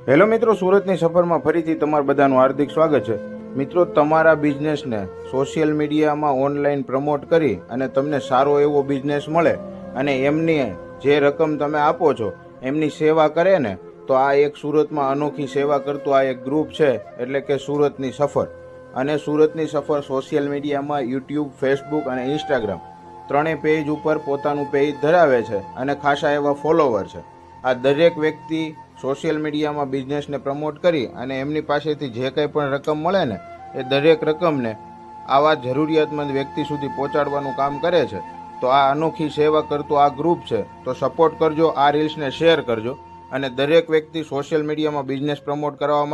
Hello મિત્રો, સુરતની સફરમાં ફરીથી તમારું બધાનું હાર્દિક સ્વાગત છે. મિત્રો, તમારા બિઝનેસને સોશિયલ મીડિયામાં ઓનલાઈન પ્રમોટ કરી અને તમને સારો એવો બિઝનેસ મળે અને એમની જે રકમ તમે આપો છો એમની સેવા કરે ને, તો આ એક સુરતમાં અનોખી સેવા કરતું આ એક ગ્રુપ છે, એટલે કે સુરતની સફર. અને સુરતની સફર સોશિયલ મીડિયામાં યુટ્યુબ, ફેસબુક અને ઇન્સ્ટાગ્રામ ત્રણેય પેજ ઉપર પોતાનું પેજ ધરાવે છે અને ખાસા એવા ફોલોવર છે. આ દરેક વ્યક્તિ સોશિયલ મીડિયામાં બિઝનેસને પ્રમોટ કરી અને એમની પાસેથી જે કંઈ પણ રકમ મળે ને, એ દરેક રકમને આવા જરૂરિયાતમંદ વ્યક્તિ સુધી પહોંચાડવાનું કામ કરે છે. તો આ અનોખી સેવા કરતું આ ગ્રુપ છે, તો સપોર્ટ કરજો, આ રીલ્સને શેર કરજો અને દરેક વ્યક્તિ સોશિયલ મીડિયામાં બિઝનેસ પ્રમોટ કરવા